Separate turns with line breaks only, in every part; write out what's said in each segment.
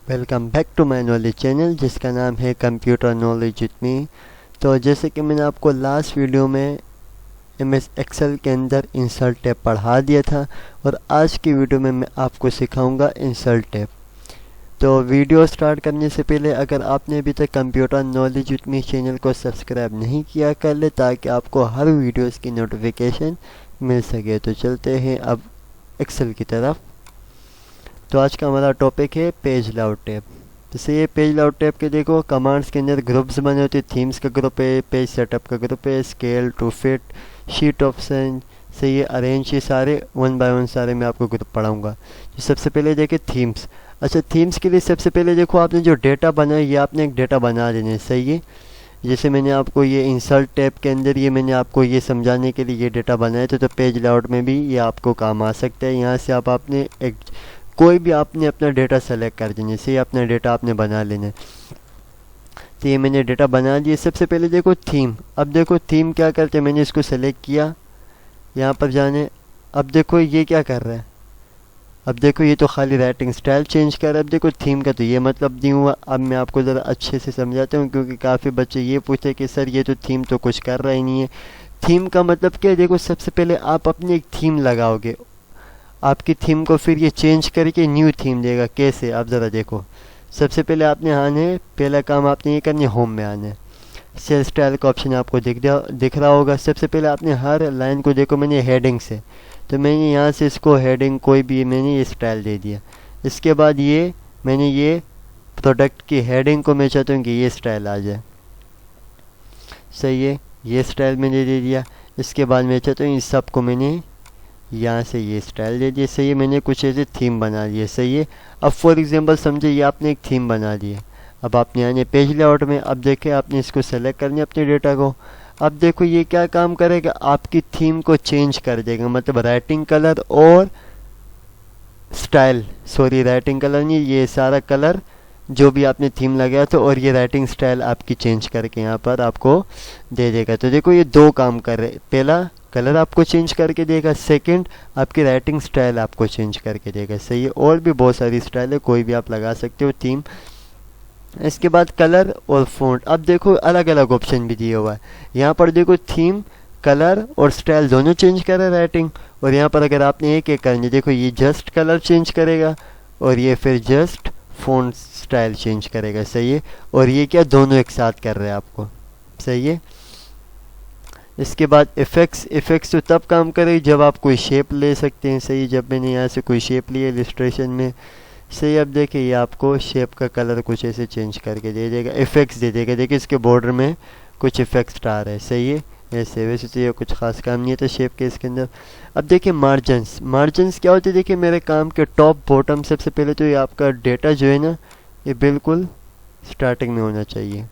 Welcome back to my knowledge channel जिसका नाम है कंप्यूटर नॉलेज विद मी। तो जैसे कि मैंने आपको लास्ट वीडियो में एमएस एक्सेल के अंदर इंसर्ट टैब पढ़ा दिया था और आज की वीडियो में मैं आपको सिखाऊंगा इंसर्ट टैब। तो वीडियो स्टार्ट करने से पहले अगर आपने अभी तक computer knowledge with me channel को सब्सक्राइब नहीं किया कर ले ताकि आपको हर वीडियोस की नोटिफिकेशन मिल सके। तो चलते हैं अब एक्सेल की तरफ। तो आज का हमारा टॉपिक है पेज लेआउट टैब। जैसे ये पेज लेआउट टैब के देखो कमांड्स के अंदर ग्रुप्स बने होते हैं। थीम्स का ग्रुप है, पेज सेटअप का ग्रुप है, scale to fit, sheet option से ये अरेंज, ये सारे वन बाय वन सारे मैं आपको ग्रुप पढ़ाऊँगा। सबसे पहले देखिए थीम्स। अच्छा, थीम्स के लिए सबसे पहले देखो आपने जो डेटा बनाया ये आपने एक डेटा बना देना है, सही है। जैसे मैंने आपको ये इंसर्ट टैब के अंदर ये मैंने आपको ये समझाने के लिए ये डेटा बनाया था, तो पेज लेआउट में भी ये आपको काम आ सकता है। यहाँ से आप आपने एक कोई भी आपने अपना डेटा सेलेक्ट कर देना, से अपना डेटा आपने बना लेना है। तो ये मैंने डेटा बना दिया। सबसे पहले देखो थीम। अब देखो थीम क्या करते हैं, मैंने इसको सेलेक्ट किया, यहाँ पर जाने। अब देखो ये क्या कर रहा है, अब देखो ये तो खाली राइटिंग स्टाइल चेंज कर रहा है। अब देखो थीम का तो ये मतलब नहीं हुआ। अब मैं आपको ज़रा अच्छे से समझाता हूँ क्योंकि काफ़ी बच्चे ये पूछते कि सर ये तो थीम तो कुछ कर रहा ही नहीं है। थीम का मतलब क्या है, देखो सबसे पहले आप अपनी एक थीम लगाओगे, आपकी थीम को फिर ये चेंज करके न्यू थीम देगा। कैसे, आप ज़रा देखो। सबसे पहले आपने आना है, पहला काम आपने ये करना है, होम में आना है। सेल स्टाइल का ऑप्शन आपको दिख रहा होगा। सबसे पहले आपने हर लाइन को देखो, मैंने हेडिंग से, तो मैंने यहाँ से इसको हेडिंग कोई भी मैंने ये स्टाइल दे दिया। इसके बाद ये मैंने ये प्रोडक्ट की हेडिंग को मैं चाहता हूँ कि ये स्टाइल आ जाए, सही है। ये स्टाइल मैंने दे दिया। इसके बाद मैं चाहता हूँ इस सब को मैंने यहाँ से ये स्टाइल दे दिया, सही है। मैंने कुछ ऐसे थीम बना दिए, सही है। अब फॉर एग्जांपल समझे ये आपने एक थीम बना दी है। अब आपने आने पेज लेआउट में, अब देखें आपने इसको सेलेक्ट करना है अपने डेटा को। अब देखो ये क्या काम करेगा, आपकी थीम को चेंज कर देगा, मतलब राइटिंग कलर और स्टाइल, सॉरी राइटिंग कलर नहीं, ये सारा कलर जो भी आपने थीम लगाया था और ये राइटिंग स्टाइल आपकी चेंज करके यहाँ पर आपको दे देगा। तो देखो ये दो काम कर रहे, पहला कलर आपको चेंज करके देगा, सेकंड आपकी राइटिंग स्टाइल आपको चेंज करके देगा, सही है। और भी बहुत सारी स्टाइल है, कोई भी आप लगा सकते हो थीम। इसके बाद कलर और फ़ॉन्ट। अब देखो अलग अलग ऑप्शन भी दिया हुआ है। यहाँ पर देखो थीम, कलर और स्टाइल दोनों चेंज कर रहा है राइटिंग। और यहाँ पर अगर आपने एक एक करनी, देखो ये जस्ट कलर चेंज करेगा और ये फिर जस्ट फ़ॉन्ट स्टाइल चेंज करेगा, सही है। और ये क्या दोनों एक साथ कर रहे हैं आपको, सही है। इसके बाद इफ़ेक्ट्स। इफ़ेक्ट्स तो तब काम करेगी जब आप कोई शेप ले सकते हैं, सही। जब मैंने यहाँ से कोई शेप लिया इलस्ट्रेशन में, सही। अब देखिए ये आपको शेप का कलर कुछ ऐसे चेंज करके दे देगा, इफ़ेक्ट्स दे देगा। देखिए इसके बॉर्डर में कुछ इफ़ेक्ट्स आ रहे हैं, सही है। ऐसे वैसे तो ये कुछ खास काम नहीं है था शेप के इसके अंदर। अब देखिए मार्जिन्स। मार्जिन्स क्या होते हैं, देखिए मेरे काम के टॉप बॉटम, सबसे पहले तो ये आपका डेटा जो है ना ये बिल्कुल स्टार्टिंग में होना चाहिए,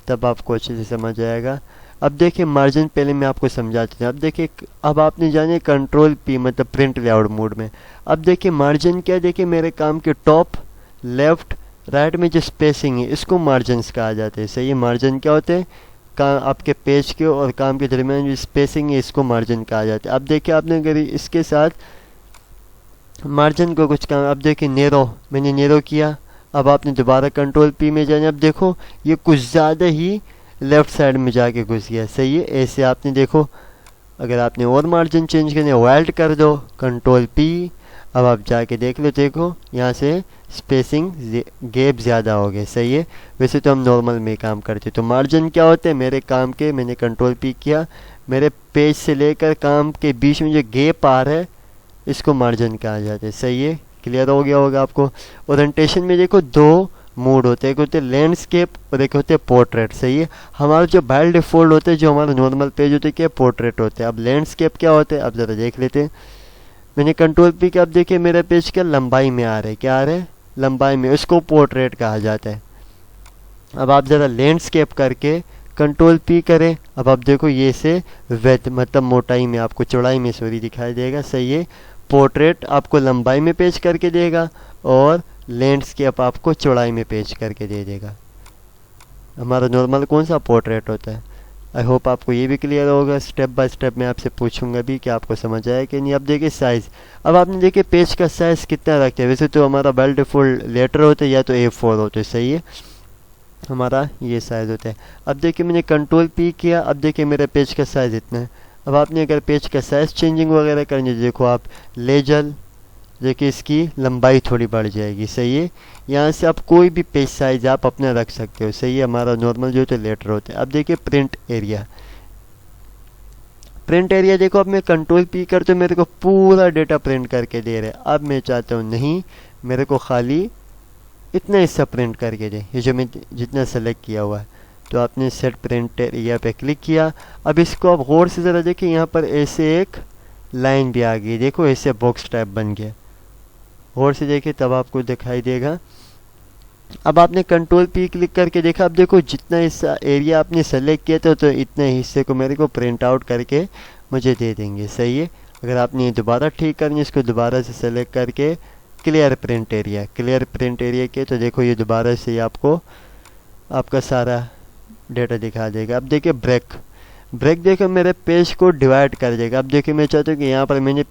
तब आपको अच्छे से समझ आएगा। अब देखिए मार्जिन पहले मैं आपको समझा देता हूँ। अब देखिए अब आपने जाने कंट्रोल पी मतलब प्रिंट लेआउट मोड में। अब देखिए मार्जिन क्या, देखिए मेरे काम के टॉप, लेफ्ट, राइट में जो स्पेसिंग है इसको मार्जिन्स कहा जाता है, सही है। मार्जिन क्या होते हैं, आपके पेज के और काम के दरमियान जो स्पेसिंग है इसको मार्जिन कहा जाता है। अब देखिए आपने अगर इसके साथ मार्जिन को कुछ काम, अब देखिए नेरो, मैंने नेरो किया। अब आपने दोबारा कंट्रोल पी में जाना। अब देखो ये कुछ ज़्यादा ही लेफ़्ट साइड में जाके घुस गया, सही है। ऐसे आपने देखो अगर आपने और मार्जिन चेंज करने वाइल्ड कर दो, कंट्रोल पी। अब आप जाके देख लो, देखो यहाँ से स्पेसिंग गैप ज़्यादा हो गया, सही है। वैसे तो हम नॉर्मल में काम करते। तो मार्जिन क्या होते हैं, मेरे काम के, मैंने कंट्रोल पी किया, मेरे पेज से लेकर काम के बीच में जो गैप आ रहा है इसको मार्जिन कहा जाता है, सही है। क्लियर हो गया होगा आपको। ओरिएंटेशन में देखो दो मोड होते हैं, एक होते हैं लैंडस्केप और एक होते हैं पोर्ट्रेट, सही है। हमारा जो बाय डिफ़ॉल्ट होता है, जो हमारा नॉर्मल पेज होते हैं क्या, पोर्ट्रेट होते हैं। अब लैंडस्केप क्या होते हैं, अब ज़रा देख लेते हैं। मैंने कंट्रोल पी किया, अब देखिए मेरा पेज क्या लंबाई में आ रहा है, क्या आ रहा है, लंबाई में, उसको पोर्ट्रेट कहा जाता है। अब आप ज़रा लैंडस्केप करके कंट्रोल पी करें। अब आप देखो ये से विड्थ मतलब मोटाई में, आपको चौड़ाई में सॉरी दिखाई देगा, सही है। पोर्ट्रेट आपको लंबाई में पेज करके देगा और लैंडस्केप आपको चौड़ाई में पेज करके दे देगा। हमारा नॉर्मल कौन सा पोर्ट्रेट होता है। आई होप आपको ये भी क्लियर होगा। स्टेप बाय स्टेप मैं आपसे पूछूंगा भी कि आपको समझ आया कि नहीं। अब देखिए साइज़, अब आपने देखिए पेज का साइज़ कितना रखते हैं। वैसे तो हमारा बाय डिफ़ॉल्ट लेटर होता है या तो A4 होता है, सही है, हमारा ये साइज़ होता है। अब देखिए मैंने कंट्रोल P किया, अब देखिए मेरा पेज का साइज़ इतना है। अब आपने अगर पेज का साइज़ चेंजिंग वगैरह करनी है, देखो आप लेजर, देखिए इसकी लंबाई थोड़ी बढ़ जाएगी, सही है। यहाँ से आप कोई भी पेज साइज आप अपना रख सकते हो, सही है। हमारा नॉर्मल जो होता है लेटर होता है। अब देखिए प्रिंट एरिया, प्रिंट एरिया देखो अब मैं कंट्रोल P करते मेरे को पूरा डेटा प्रिंट करके दे रहा है। अब मैं चाहता हूँ नहीं, मेरे को खाली इतना हिस्सा प्रिंट करके दे, ये जो मैं जितना सेलेक्ट किया हुआ है। तो आपने सेट प्रिंट एरिया पे क्लिक किया। अब इसको आप गौर से ज़रा देखिए, यहाँ पर ऐसे एक लाइन भी आ गई, देखो ऐसे बॉक्स टाइप बन गया। गौर से देखिए तब आपको दिखाई देगा। अब आपने कंट्रोल P क्लिक करके देखा, अब देखो जितना हिस्सा एरिया आपने सेलेक्ट किया था तो इतने हिस्से को मेरे को प्रिंट आउट करके मुझे दे देंगे, सही है। अगर आपने दोबारा ठीक करनी है, इसको दोबारा से सेलेक्ट करके clear print area, clear print area के, तो देखो ये दोबारा से आपको आपका सारा डेटा दिखा देगा। अब देखिए ब्रेक, ब्रेक देखो मेरे पेज को डिवाइड कर देगा। अब देखिए मैं चाहता हूँ कि यहाँ पर मैंने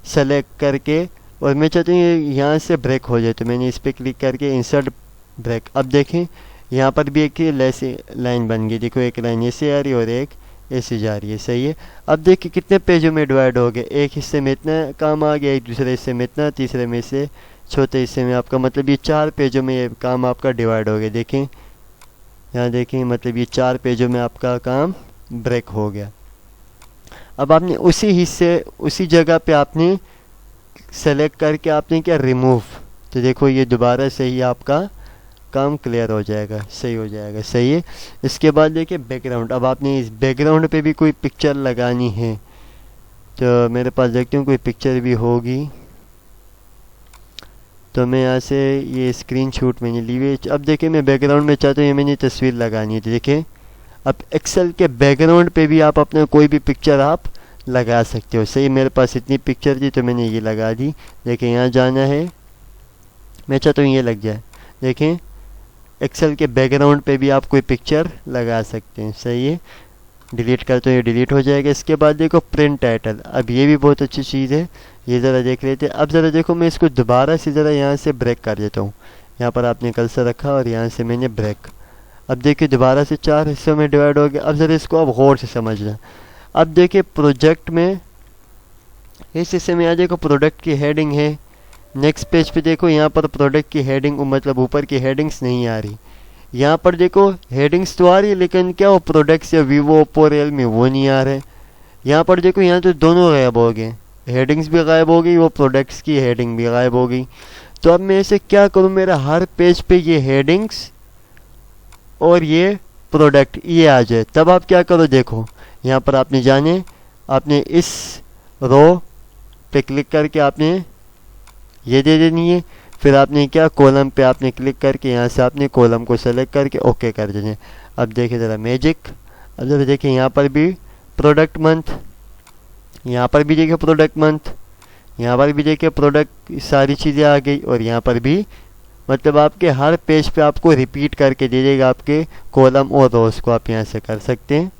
सेलेक्ट करके और मैं चाहता हूँ यहाँ से ब्रेक हो जाए, तो मैंने इस पर क्लिक करके इंसर्ट ब्रेक। अब देखें यहाँ पर भी एक ऐसी लाइन बन गई, देखो एक लाइन ऐसे आ रही है और एक ऐसे जा रही है, सही है। अब देखिए कितने पेजों में डिवाइड हो गए, एक हिस्से में इतना काम आ गया, एक दूसरे हिस्से में इतना, तीसरे में से चौथे हिस्से में आपका, मतलब ये 4 पेजों में ये काम आपका डिवाइड हो गया। देखें यहाँ देखें, मतलब ये 4 पेजों में आपका काम ब्रेक हो गया। अब आपने उसी हिस्से उसी जगह पे आपने सेलेक्ट करके आपने क्या रिमूव, तो देखो ये दोबारा से ही आपका काम क्लियर हो जाएगा, सही हो जाएगा, सही है। इसके बाद देखिए बैकग्राउंड, अब आपने इस बैकग्राउंड पे भी कोई पिक्चर लगानी है, तो मेरे पास देखते हूँ कोई पिक्चर भी होगी, तो मैं यहाँ से ये स्क्रीनशॉट मैंने ली हुई। अब देखिए मैं बैकग्राउंड में चाहता हूँ ये मैंने तस्वीर लगानी है, तो देखिए अब एक्सेल के बैकग्राउंड पे भी आप अपना कोई भी पिक्चर आप लगा सकते हो, सही। मेरे पास इतनी पिक्चर थी तो मैंने ये लगा दी। देखिए यहाँ जाना है, मैं चाहता हूँ ये लग जाए। देखें एक्सेल के बैकग्राउंड पे भी आप कोई पिक्चर लगा सकते हैं, सही है। डिलीट करते हो ये डिलीट हो जाएगा। इसके बाद देखो प्रिंट टाइटल, अब ये भी बहुत अच्छी चीज़ है, ये ज़रा देख लेते हैं। अब ज़रा देखो मैं इसको दोबारा से ज़रा यहाँ से ब्रेक कर देता हूँ। यहाँ पर आपने कर्सर रखा और यहाँ से मैंने ब्रेक। अब देखिए दोबारा से 4 हिस्सों में डिवाइड हो गया। अब ज़रा इसको आप गौर से समझना। अब देखिए प्रोजेक्ट में इस हिस्से में यहाँ देखो प्रोडक्ट की हेडिंग है। नेक्स्ट पेज पे देखो यहाँ पर प्रोडक्ट की हेडिंग, मतलब ऊपर की हेडिंग्स नहीं आ रही। यहाँ पर देखो हेडिंग्स तो आ रही है लेकिन क्या वो प्रोडक्ट्स या वीवो ओप्पो रियलमी वो नहीं आ रहे। यहाँ पर देखो यहाँ तो दोनों गायब हो गए, हेडिंग्स भी गायब हो गई, वो प्रोडक्ट्स की हेडिंग भी गायब हो गई। तो अब मैं इसे क्या करूँ, मेरा हर पेज पे ये हेडिंग्स और ये प्रोडक्ट ये आ जाए। तब आप क्या करो, देखो यहाँ पर आपने जाने, आपने इस रो पे क्लिक करके आपने ये दे देनी है। फिर आपने क्या कॉलम पे आपने क्लिक करके यहाँ से आपने कॉलम को सेलेक्ट करके ओके कर देना। अब देखिए ज़रा मैजिक, अब ज़रा देखिए यहाँ पर भी प्रोडक्ट मंथ, यहाँ पर भी देखिए प्रोडक्ट मंथ, यहाँ पर भी देखिए प्रोडक्ट, सारी चीज़ें आ गई। और यहाँ पर भी मतलब आपके हर पेज पे आपको रिपीट करके दे देगा आपके कॉलम और रोज को, आप यहाँ से कर सकते हैं,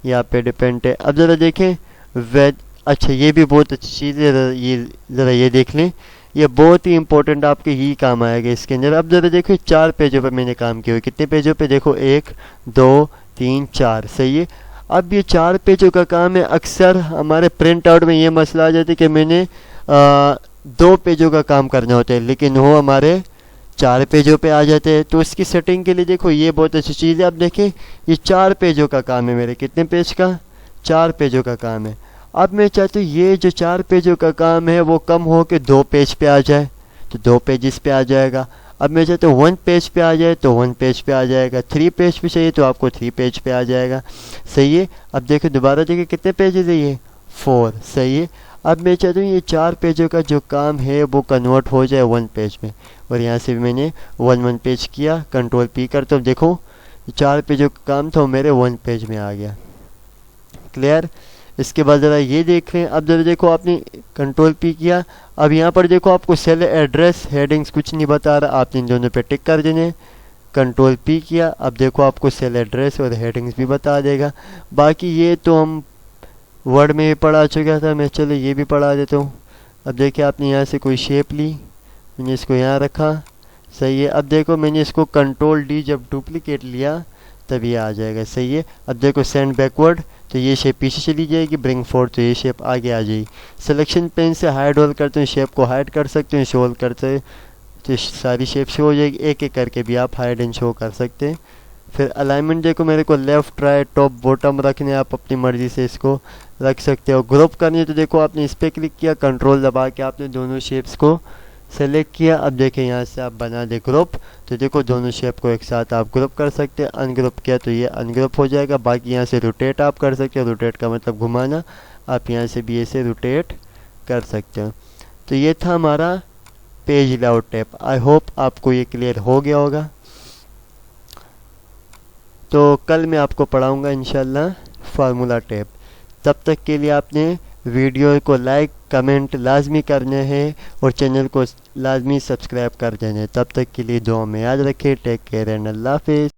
यहाँ पे डिपेंड है। अब ज़रा देखें वेज, अच्छा ये भी बहुत अच्छी चीज़ है, ये ज़रा ये देख लें, ये बहुत ही इंपॉर्टेंट आपके ही काम आएगा इसके अंदर। अब ज़रा देखो 4 पेजों पर मैंने काम किया हुआ, कितने पेजों पे, देखो 1 2 3 4, सही है। अब ये 4 पेजों का काम है। अक्सर हमारे प्रिंट आउट में ये मसला आ जाता है कि मैंने 2 पेजों का काम करना होता है लेकिन वो हमारे 4 पेजों पे आ जाते हैं। तो इसकी सेटिंग के लिए देखो ये बहुत अच्छी चीज़ है। अब देखें ये 4 पेजों का काम है, मेरे कितने पेज का, 4 पेजों का काम है। अब मैं चाहता हूँ ये जो 4 पेजों का काम है वो कम हो के 2 पेज पे आ जाए, तो 2 पेजेस पे आ जाएगा। अब मैं चाहता हूँ 1 पेज पे आ जाए तो 1 पेज पे आ जाएगा, 3 पेज पे चाहिए तो आपको 3 पेज पे आ जाएगा, सही है। अब देखो दोबारा देखिए कितने पेजेस है, ये 4, सही है। अब मैं चाहता हूँ ये 4 पेजों का जो काम है वो कन्वर्ट हो जाए 1 पेज में, और यहाँ से भी मैंने 1 पेज किया, कंट्रोल P करता हूँ, देखो 4 पेजों का काम था वो मेरे 1 पेज में आ गया, क्लियर। इसके बाद ज़रा ये देख लें। अब ज़रा देखो आपने कंट्रोल P किया, अब यहाँ पर देखो आपको सेल एड्रेस हेडिंग्स कुछ नहीं बता रहा, आपने इन दोनों पे टिक कर देने। कंट्रोल पी किया, अब देखो आपको सेल एड्रेस और हेडिंग्स भी बता देगा। बाकी ये तो हम वर्ड में भी पढ़ा चुका था मैं, चलो ये भी पढ़ा देता हूँ। अब देखिए आपने यहाँ से कोई शेप ली, मैंने इसको यहाँ रखा, सही है। अब देखो मैंने इसको कंट्रोल डी जब डुप्लीकेट लिया तब ये आ जाएगा, सही है। अब देखो सेंड बैकवर्ड, तो ये शेप पीछे चली जाएगी, ब्रिंग फोर्थ तो ये शेप आगे आ जाएगी। सिलेक्शन पेन से हाइड होल्ड करते हैं, शेप को हाइड कर सकते हैं, शो होल्ड करते हैं तो सारी शेप शो हो जाएगी। एक एक करके भी आप हाइड एंड शो कर सकते हैं। फिर अलाइनमेंट देखो मेरे को लेफ़्ट राइट टॉप बॉटम रखने, आप अपनी मर्ज़ी से इसको रख सकते हो। ग्रुप करनी है तो देखो आपने इस पर क्लिक किया, कंट्रोल दबा के आपने दोनों शेप्स को सेलेक्ट किया। अब देखें यहाँ से आप बना दे ग्रुप, तो देखो दोनों शेप को एक साथ आप ग्रुप कर सकते हैं। अनग्रुप किया तो ये अनग्रुप हो जाएगा। बाकी यहाँ से रोटेट आप कर सकते हो, रोटेट का मतलब घुमाना, आप यहाँ से भी ऐसे रोटेट कर सकते हो। तो ये था हमारा page layout tab. I hope आपको ये क्लियर हो गया होगा। तो कल मैं आपको पढ़ाऊँगा इंशाल्लाह फार्मूला टैब। तब तक के लिए आपने वीडियो को लाइक कमेंट लाजमी करने हैं और चैनल को लाजमी सब्सक्राइब कर देना है। तब तक के लिए दुआ में याद रखें। टेक केयर एंड अल्लाह हाफिज़।